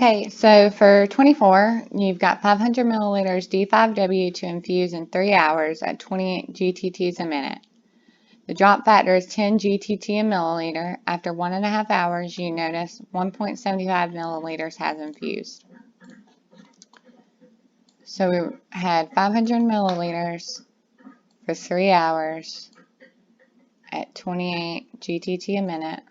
Okay, so for 24, you've got 500 milliliters D5W to infuse in 3 hours at 28 GTTs a minute. The drop factor is 10 GTT a milliliter. After 1.5 hours, you notice 1.75 milliliters has infused. So we had 500 milliliters for 3 hours at 28 GTT a minute.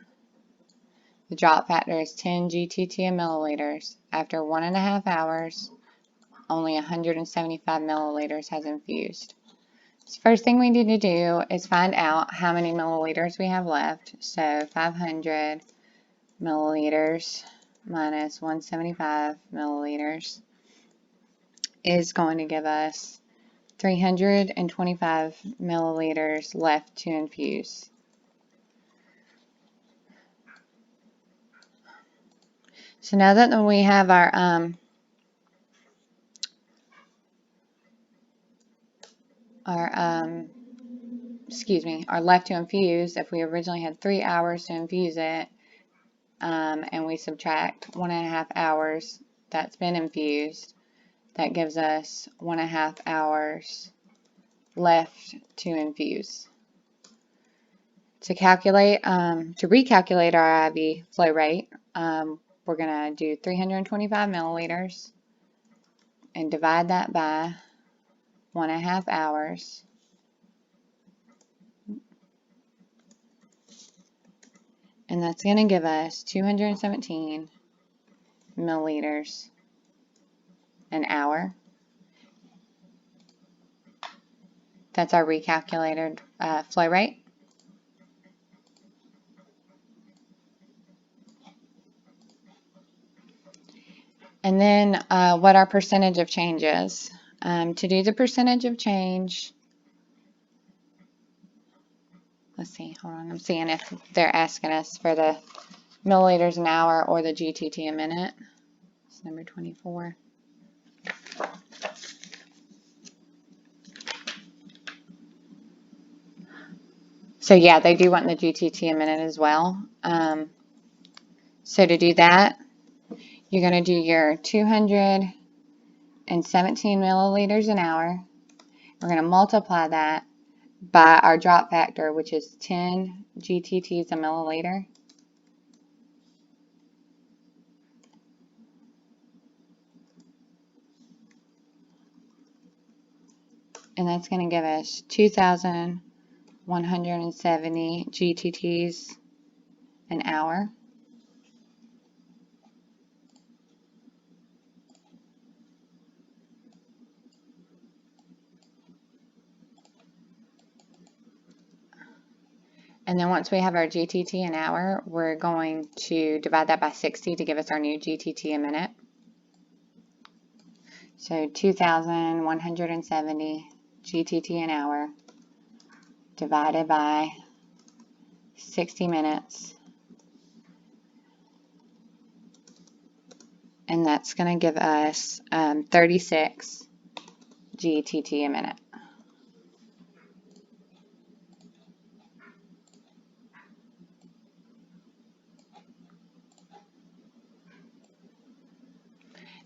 The drop factor is 10 GTT a milliliters. After 1.5 hours, only 175 milliliters has infused. So first thing we need to do is find out how many milliliters we have left. So 500 milliliters minus 175 milliliters is going to give us 325 milliliters left to infuse. So now that we have our left to infuse, if we originally had 3 hours to infuse it, and we subtract 1.5 hours that's been infused, that gives us 1.5 hours left to infuse. To recalculate our IV flow rate, we're going to do 325 milliliters and divide that by 1.5 hours. And that's going to give us 217 milliliters an hour. That's our recalculated flow rate. And then what our percentage of change is. To do the percentage of change, let's see, hold on, I'm seeing if they're asking us for the milliliters an hour or the GTT a minute. It's number 24. So yeah, they do want the GTT a minute as well. So to do that, you're going to do your 217 milliliters an hour. We're going to multiply that by our drop factor, which is 10 GTTs a milliliter. And that's going to give us 2,170 GTTs an hour. And then once we have our GTT an hour, we're going to divide that by 60 to give us our new GTT a minute. So 2,170 GTT an hour divided by 60 minutes. And that's going to give us 36 GTT a minute.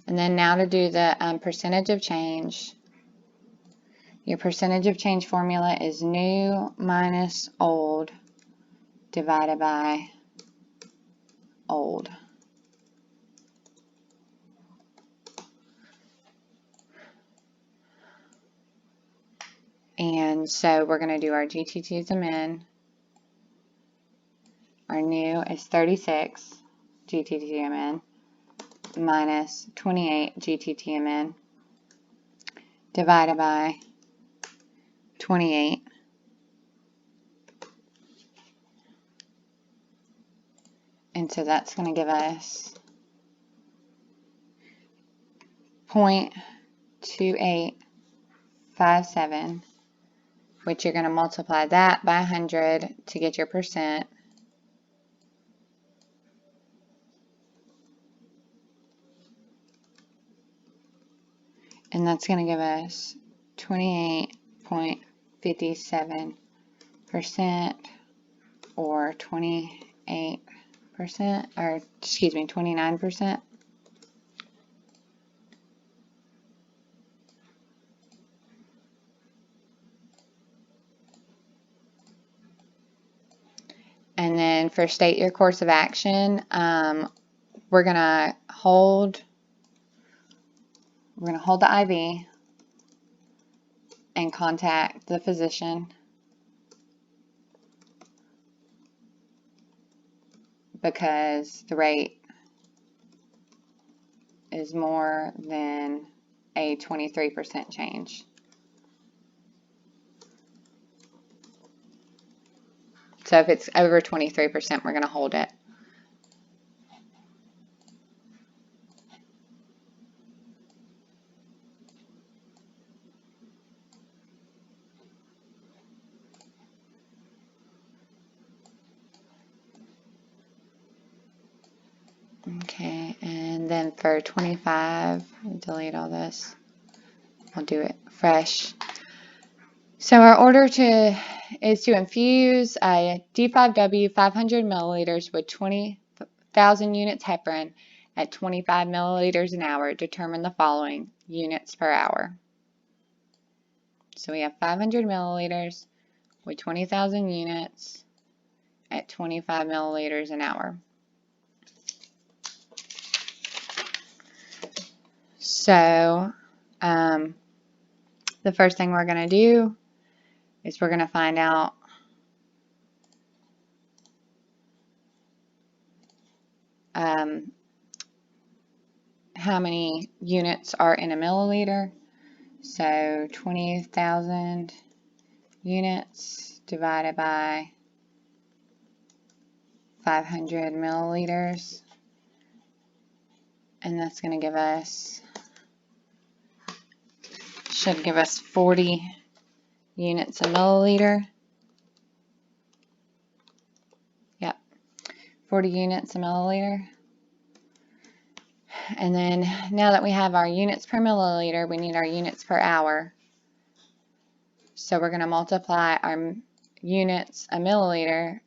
And then now to do the percentage of change. Your percentage of change formula is new minus old divided by old. And so we're going to do our GTTs a min. Our new is 36 GTT a min minus 28 GTT a min divided by 28. And so that's going to give us 0.2857, which you're going to multiply that by 100 to get your percent. And that's going to give us 28.57% or 28%, or excuse me, 29%. for state your course of action, we're gonna hold the IV and contact the physician because the rate is more than a 23% change. So if it's over 23%, we're going to hold it. Okay, and then for 25, delete all this. I'll do it fresh. So our order is to infuse a D5W 500 milliliters with 20,000 units heparin at 25 milliliters an hour. Determine the following units per hour. So we have 500 milliliters with 20,000 units at 25 milliliters an hour. So the first thing we're going to do is we're going to find out how many units are in a milliliter. So 20,000 units divided by 500 milliliters, and that's going to give us, should give us 40 units a milliliter. Yep, 40 units a milliliter. And then now that we have our units per milliliter, we need our units per hour. So we're going to multiply our units a milliliter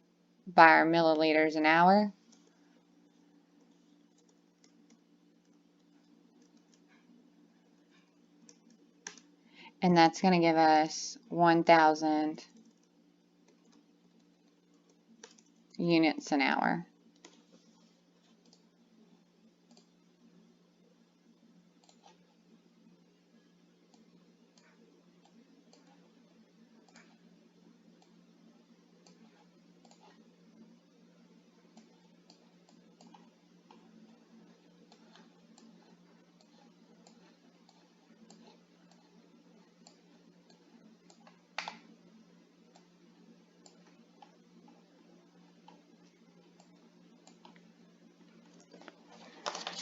by our milliliters an hour. And that's going to give us 1,000 units an hour.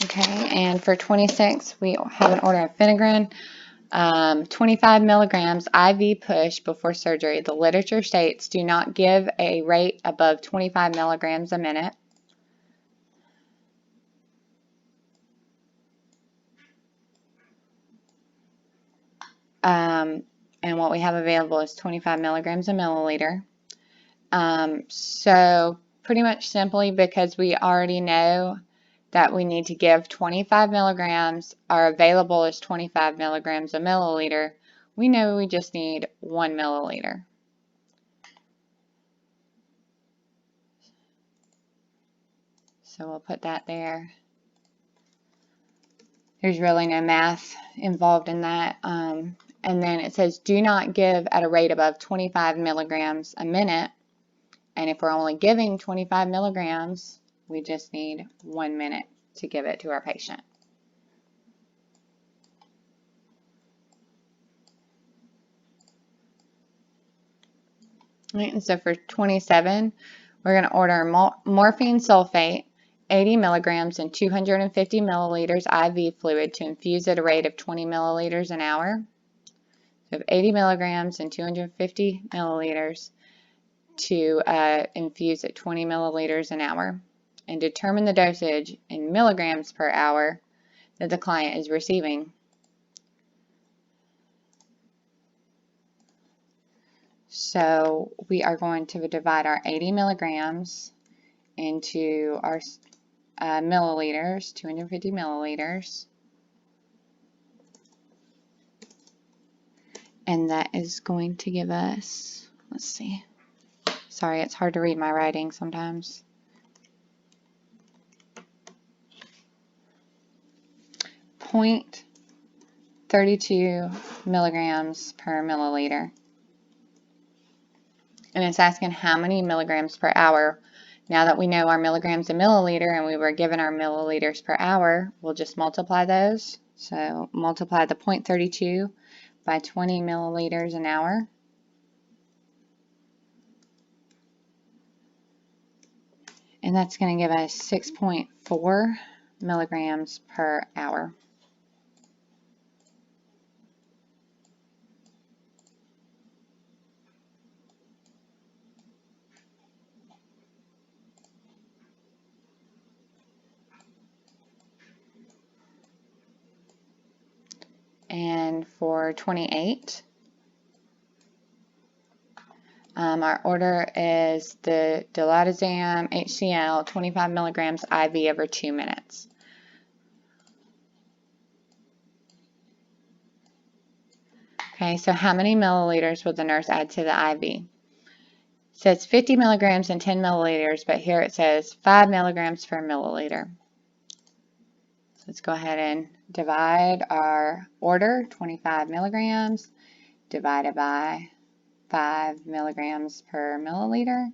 Okay, and for 26, we have an order of Phenigrin, 25 milligrams IV push before surgery. The literature states do not give a rate above 25 milligrams a minute. And what we have available is 25 milligrams a milliliter. So pretty much simply because we already know that we need to give 25 milligrams, are available as 25 milligrams a milliliter, we know we just need 1 milliliter. So we'll put that there. There's really no math involved in that. And then it says do not give at a rate above 25 milligrams a minute. And if we're only giving 25 milligrams, we just need 1 minute to give it to our patient. Right, and so for 27, we're going to order morphine sulfate, 80 milligrams and 250 milliliters IV fluid to infuse at a rate of 20 milliliters an hour. So 80 milligrams and 250 milliliters to infuse at 20 milliliters an hour, and determine the dosage in milligrams per hour that the client is receiving. So we are going to divide our 80 milligrams into our milliliters, 250 milliliters, and that is going to give us, let's see, sorry, it's hard to read my writing sometimes. 0.32 milligrams per milliliter. And it's asking how many milligrams per hour. Now that we know our milligrams a milliliter and we were given our milliliters per hour, we'll just multiply those. So multiply the 0.32 by 20 milliliters an hour. And that's going to give us 6.4 milligrams per hour. And for 28, our order is the diltiazem HCl 25 milligrams IV over 2 minutes. Okay, so how many milliliters will the nurse add to the IV? It says 50 milligrams and 10 milliliters, but here it says 5 milligrams per milliliter. So let's go ahead and divide our order, 25 milligrams, divided by 5 milligrams per milliliter.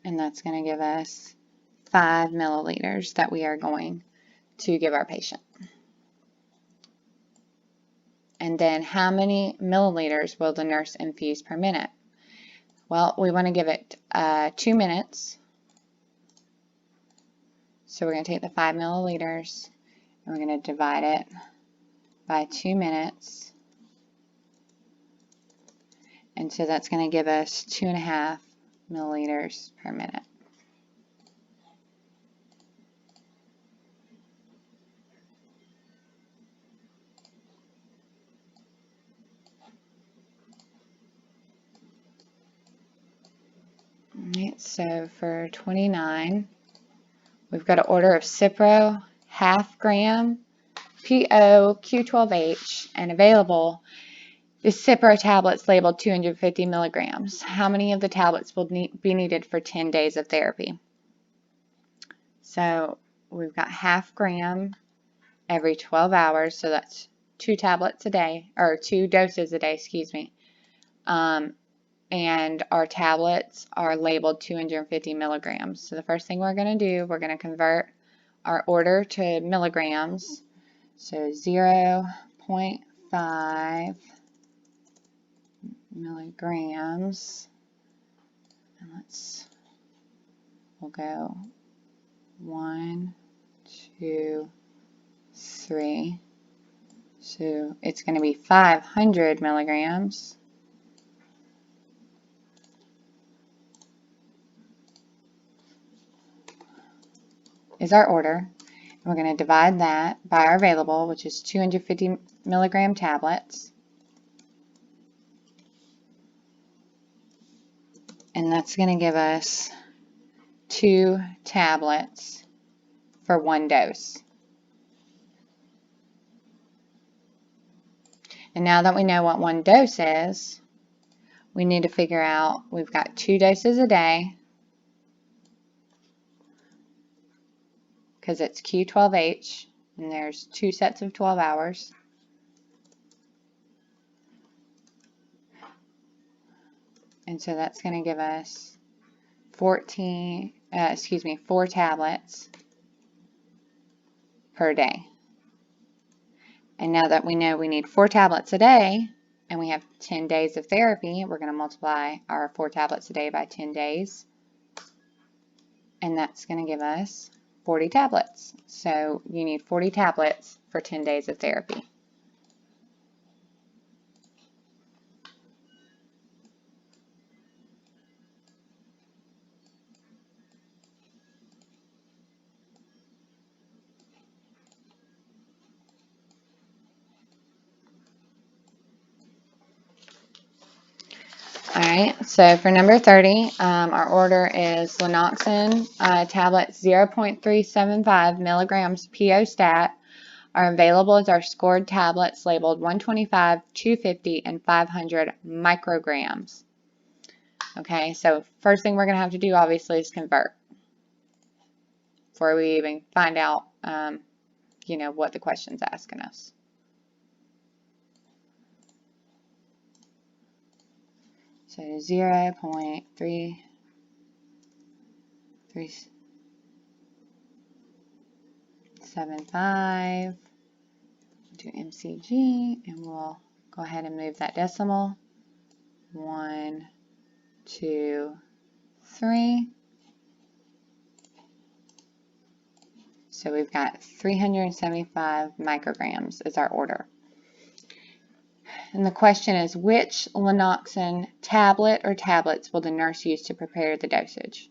And that's going to give us 5 milliliters that we are going to give our patient. And then how many milliliters will the nurse infuse per minute? Well, we want to give it 2 minutes. So we're going to take the 5 milliliters and we're going to divide it by 2 minutes. And so that's going to give us 2.5 milliliters per minute. Alright, so for 29, we've got an order of Cipro, half gram, PO, Q12H, and available. The Cipro tablets labeled 250 milligrams. How many of the tablets will be needed for 10 days of therapy? So we've got half gram every 12 hours, so that's 2 tablets a day, or 2 doses a day, excuse me. And our tablets are labeled 250 milligrams. So the first thing we're going to do, we're going to convert our order to milligrams. So 0.5 milligrams. And we'll go 1, 2, 3. So it's going to be 500 milligrams. Is our order. And we're going to divide that by our available, which is 250 milligram tablets. And that's going to give us 2 tablets for 1 dose. And now that we know what 1 dose is, we need to figure out, we've got 2 doses a day, because it's Q12H, and there's 2 sets of 12 hours. And so that's going to give us 4 tablets per day. And now that we know we need 4 tablets a day, and we have 10 days of therapy, we're going to multiply our 4 tablets a day by 10 days. And that's going to give us 40 tablets. So you need 40 tablets for 10 days of therapy. Alright, so for number 30, our order is Lanoxin tablets 0.375 milligrams PO stat are available as our scored tablets labeled 125, 250, and 500 micrograms. Okay, so first thing we're going to have to do obviously is convert. before we even find out, you know, what the question's asking us. So 0.3375 to MCG, and we'll go ahead and move that decimal. 1, 2, 3. So we've got 375 micrograms is our order. And the question is, which Lanoxin tablet or tablets will the nurse use to prepare the dosage?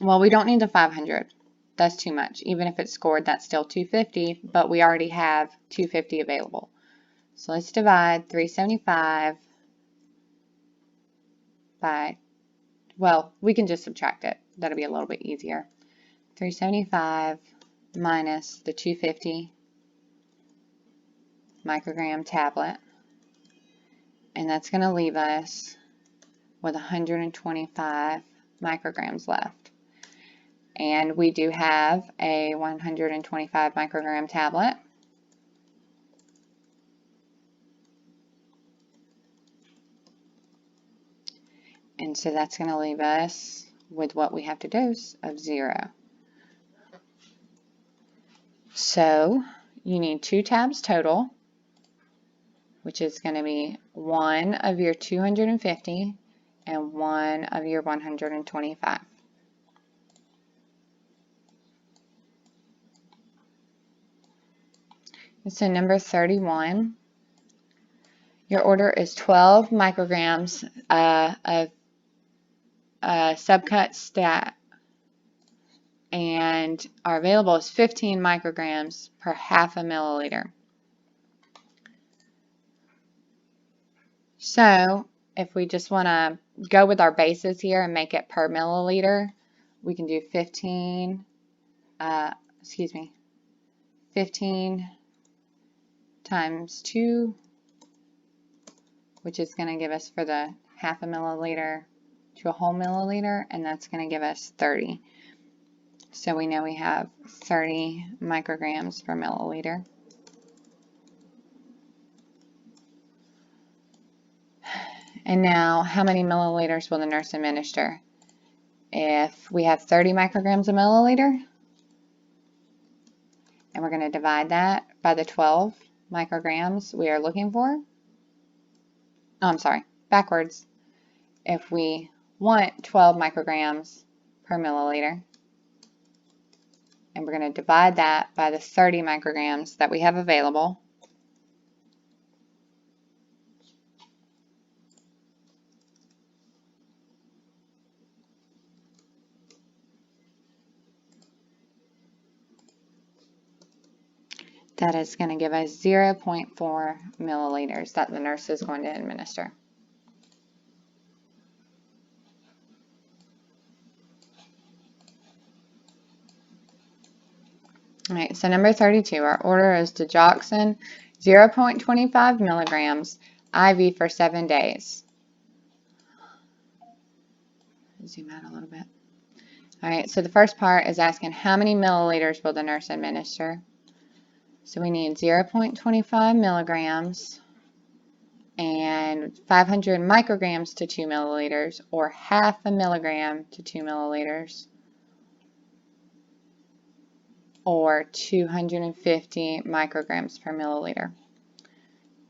Well, we don't need the 500. That's too much. Even if it's scored, that's still 250, but we already have 250 available. So let's divide 375 by, well, we can just subtract it. That'll be a little bit easier. 375 minus the 250 microgram tablet, and that's going to leave us with 125 micrograms left. And we do have a 125 microgram tablet. And so that's going to leave us with what we have to dose of 0. So you need 2 tabs total, which is going to be 1 of your 250 and 1 of your 125. And so number 31, your order is 12 micrograms of subcut stat, and our available is 15 micrograms per half a milliliter. So if we just want to go with our bases here and make it per milliliter, we can do 15 times 2, which is going to give us for the half a milliliter to a whole milliliter, and that's going to give us 30. So we know we have 30 micrograms per milliliter. And now, how many milliliters will the nurse administer? If we have 30 micrograms a milliliter, and we're going to divide that by the 12 micrograms we are looking for. Oh, I'm sorry, backwards. If we want 12 micrograms per milliliter, and we're going to divide that by the 30 micrograms that we have available, that is going to give us 0.4 milliliters that the nurse is going to administer. All right, so number 32, our order is digoxin 0.25 milligrams IV for 7 days. Zoom out a little bit. All right, so the first part is asking how many milliliters will the nurse administer? So we need 0.25 milligrams and 500 micrograms to 2 milliliters, or half a milligram to 2 milliliters, or 250 micrograms per milliliter.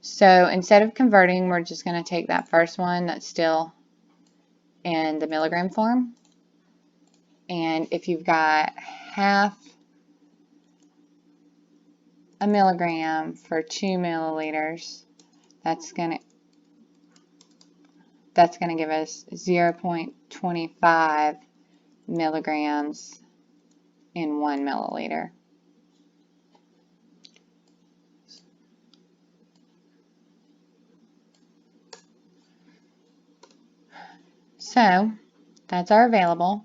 So instead of converting, we're just going to take that first one that's still in the milligram form, and if you've got half a milligram for 2 milliliters, that's going to give us 0.25 milligrams in 1 milliliter. So that's our available,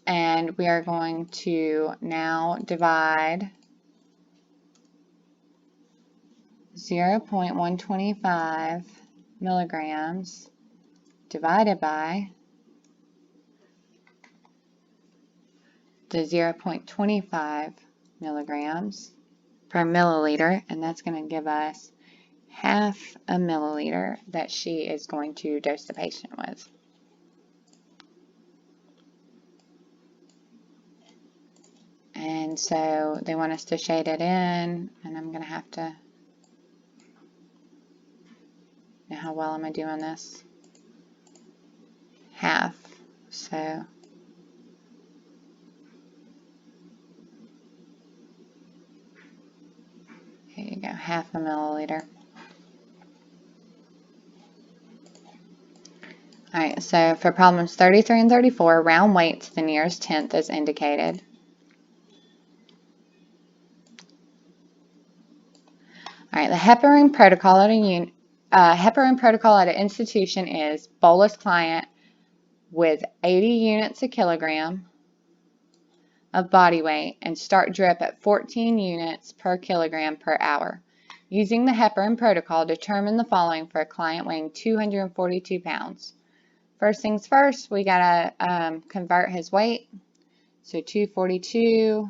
and we are going to now divide 0.125 milligrams divided by the 0.25 milligrams per milliliter, and that's going to give us half a milliliter that she is going to dose the patient with. And so they want us to shade it in, and I'm going to have to know how well am I doing this. Half. So here you go, half a milliliter. Alright, so for problems 33 and 34, round weight to the nearest tenth is indicated. Alright, the heparin protocol at an institution is bolus client with 80 units a kilogram of body weight and start drip at 14 units per kilogram per hour. Using the heparin protocol, determine the following for a client weighing 242 pounds. First things first, we gotta convert his weight. So 242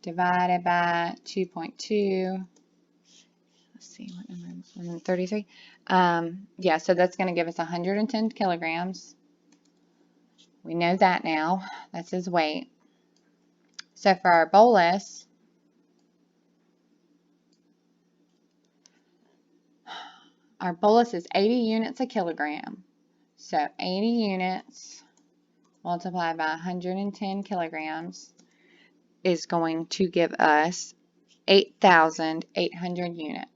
divided by 2.2. Let's see, what number? 33. Yeah, so that's going to give us 110 kilograms. We know that now. That's his weight. So for our bolus, is 80 units a kilogram. So 80 units multiplied by 110 kilograms is going to give us 8,800 units.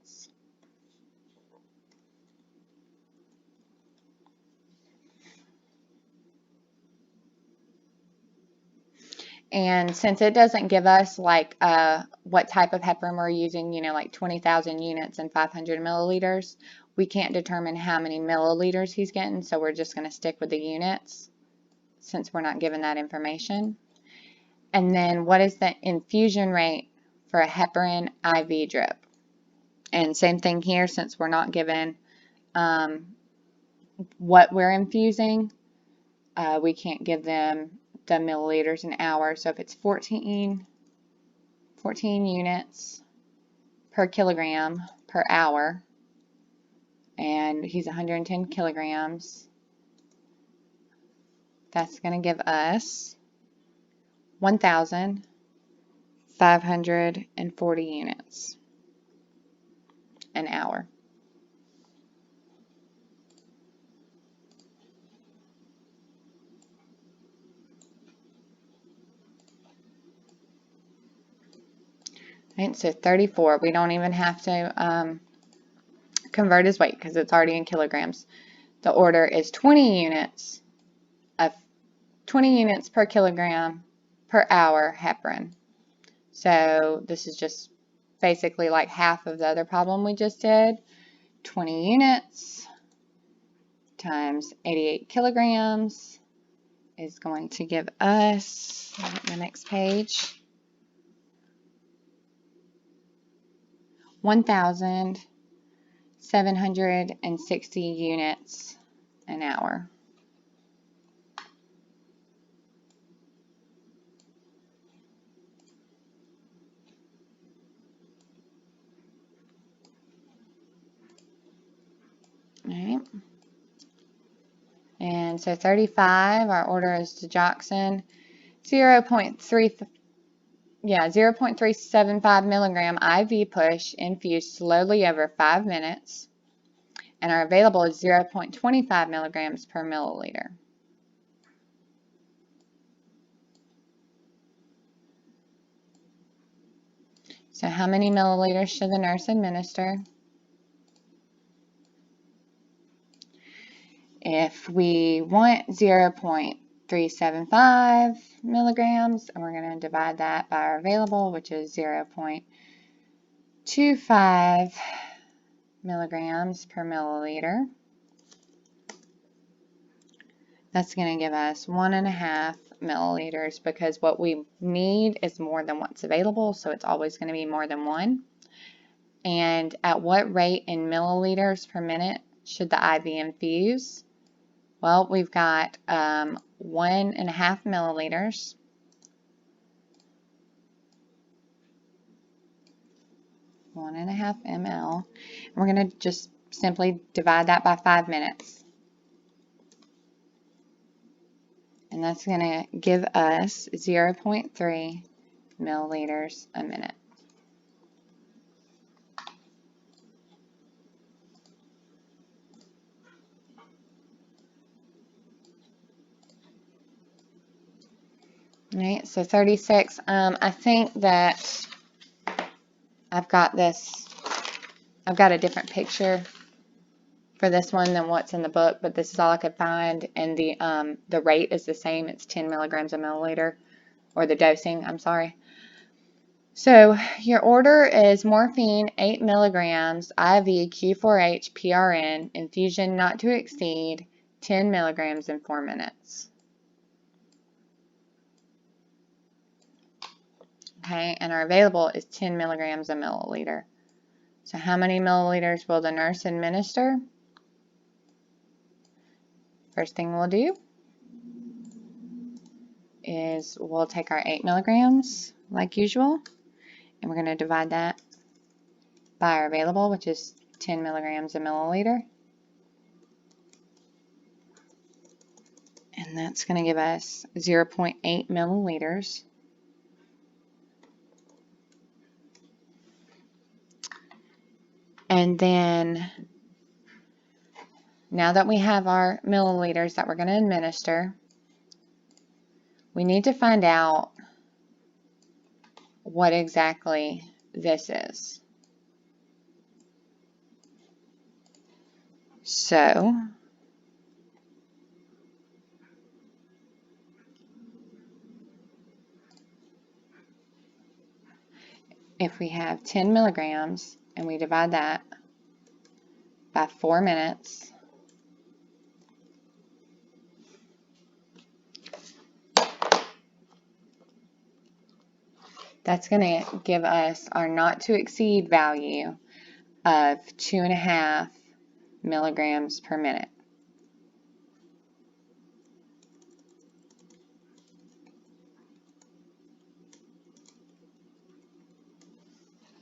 And since it doesn't give us like what type of heparin we're using, you know, like 20,000 units and 500 milliliters, we can't determine how many milliliters he's getting, so we're just going to stick with the units since we're not given that information. And then what is the infusion rate for a heparin IV drip? And same thing here, since we're not given what we're infusing, we can't give them the milliliters an hour. So if it's 14 units per kilogram per hour, and he's 110 kilograms, that's going to give us 1,540 units an hour. Right, so 34, we don't even have to convert his weight because it's already in kilograms. The order is 20 units per kilogram per hour heparin. So this is just basically like half of the other problem we just did. 20 units times 88 kilograms is going to give us, the next page, 1,760 units an hour. All right. And so 35, our order is digoxin, 0.375 milligram IV push infused slowly over 5 minutes. And our available is 0.25 milligrams per milliliter. So how many milliliters should the nurse administer? If we want 0.375 milligrams, and we're going to divide that by our available, which is 0.25 milligrams per milliliter. That's going to give us 1.5 milliliters because what we need is more than what's available, so it's always going to be more than 1. And at what rate in milliliters per minute should the IV infuse? Well, we've got 1.5 milliliters 1.5 ml. We're going to just simply divide that by 5 minutes. And that's going to give us 0.3 milliliters a minute. All right, so 36. I think that I've got a different picture for this one than what's in the book, but this is all I could find, and the rate is the same. It's 10 milligrams a milliliter, or the dosing, I'm sorry. So your order is morphine 8 milligrams IV Q4H PRN, infusion not to exceed 10 milligrams in 4 minutes. Okay, and our available is 10 milligrams a milliliter. So how many milliliters will the nurse administer? First thing we'll do is we'll take our 8 milligrams like usual, and we're going to divide that by our available, which is 10 milligrams a milliliter. And that's going to give us 0.8 milliliters. And then, now that we have our milliliters that we're going to administer, we need to find out what exactly this is. So, if we have 10 milligrams and we divide that by 4 minutes, that's going to give us our not to exceed value of 2.5 milligrams per minute.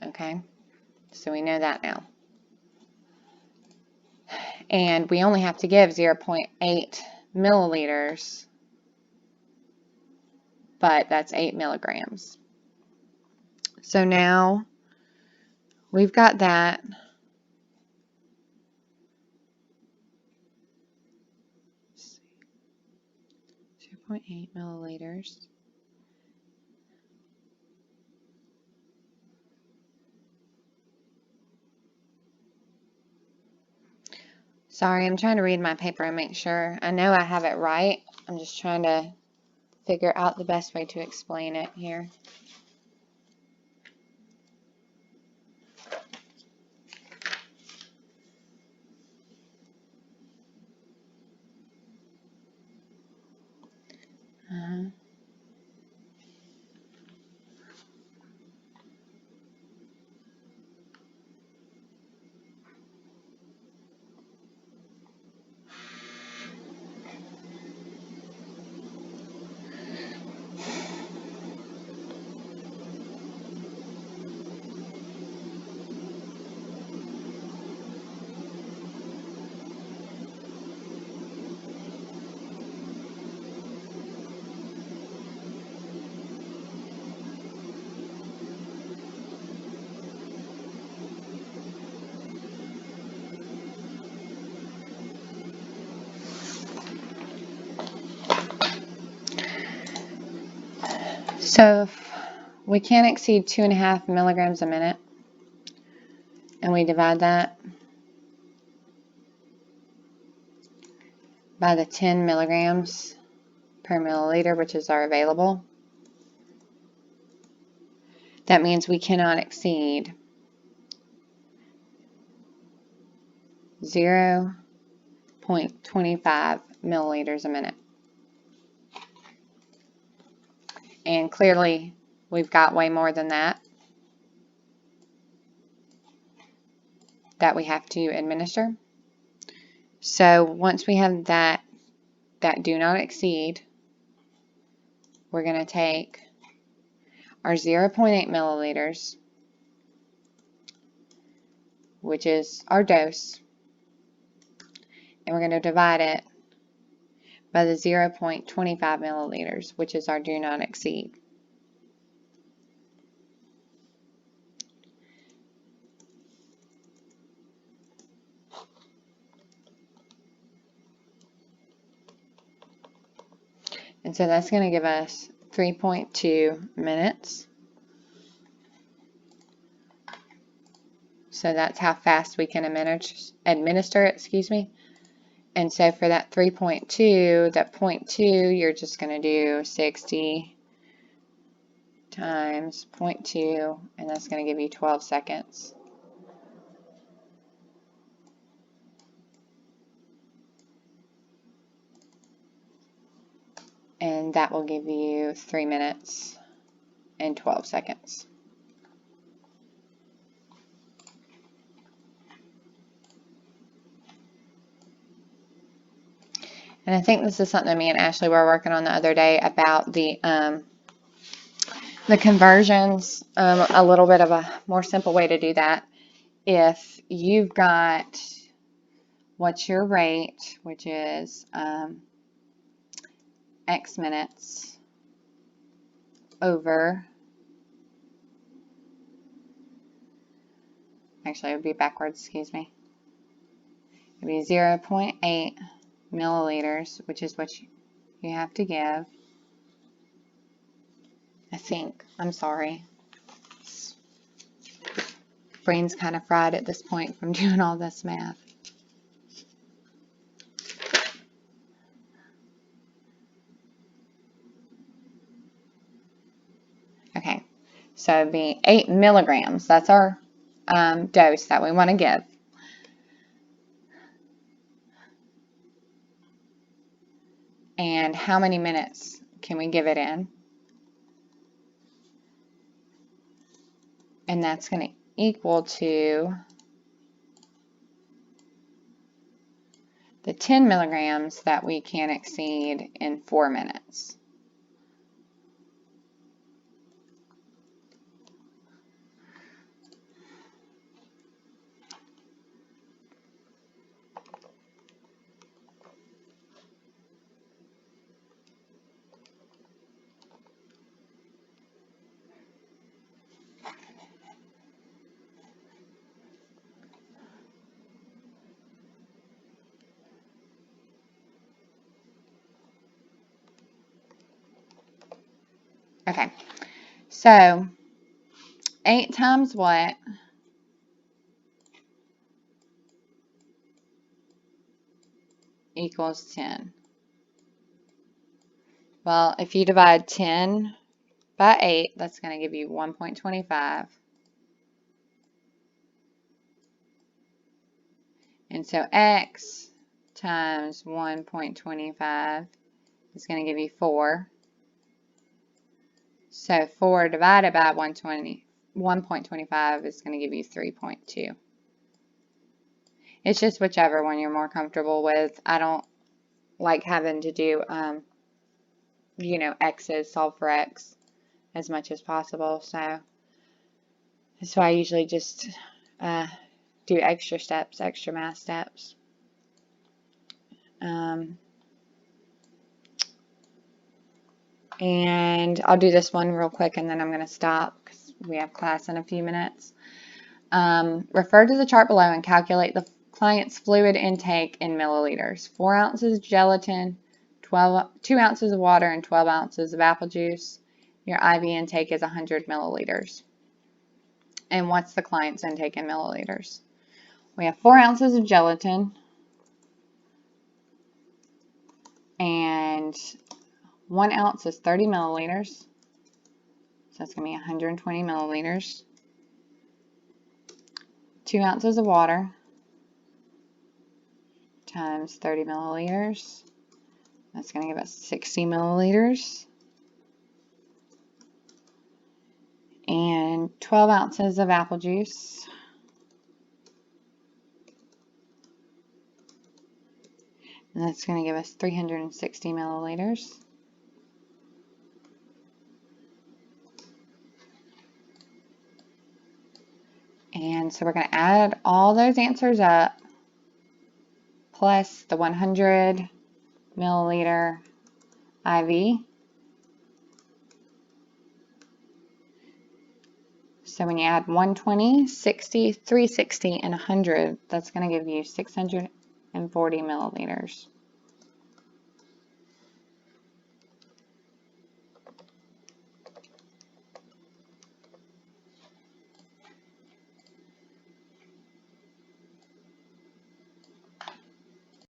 Okay, so we know that now. And we only have to give 0.8 milliliters, but that's 8 milligrams. So now we've got that. Let's see, 0.8 milliliters. Sorry, I'm trying to read my paper and make sure. I know I have it right. I'm just trying to figure out the best way to explain it here. So if we can't exceed 2.5 milligrams a minute, and we divide that by the 10 milligrams per milliliter, which is our available, that means we cannot exceed 0.25 milliliters a minute. And clearly, we've got way more than that we have to administer. So once we have that do not exceed, we're going to take our 0.8 milliliters which is our dose, and we're going to divide it by the 0.25 milliliters, which is our do not exceed. And so that's going to give us 3.2 minutes. So that's how fast we can administer it, excuse me. And so for that 3.2, that 0.2, you're just going to do 60 times 0.2, and that's going to give you 12 seconds. And that will give you 3 minutes and 12 seconds. And I think this is something me and Ashley were working on the other day about the conversions, a little bit of a more simple way to do that. If you've got what's your rate, which is X minutes over, actually it would be backwards, excuse me. It would be 0.8 milliliters, which is what you have to give. I think, I'm sorry. Brain's kind of fried at this point from doing all this math. Okay, so it'd be 8 milligrams. That's our dose that we want to give. And how many minutes can we give it in? And that's going to equal to the 10 milligrams that we can exceed in 4 minutes. Okay, so 8 times what? Equals 10. Well, if you divide 10 by 8, that's going to give you 1.25. And so X times 1.25 is going to give you 4. So 4 divided by 1.25 is going to give you 3.2. It's just whichever one you're more comfortable with. I don't like having to do, you know, X's, solve for X as much as possible. So that's why I usually just do extra steps, extra math steps. And I'll do this one real quick and then I'm going to stop because we have class in a few minutes. Refer to the chart below and calculate the client's fluid intake in milliliters. 4 ounces of gelatin, 2 ounces of water, and 12 ounces of apple juice. Your IV intake is 100 milliliters. And what's the client's intake in milliliters? We have 4 ounces of gelatin and 1 ounce is 30 milliliters. So that's going to be 120 milliliters. 2 ounces of water times 30 milliliters. That's going to give us 60 milliliters. And 12 ounces of apple juice. And that's going to give us 360 milliliters. And so we're going to add all those answers up, plus the 100 milliliter IV. So when you add 120, 60, 360, and 100, that's going to give you 640 milliliters.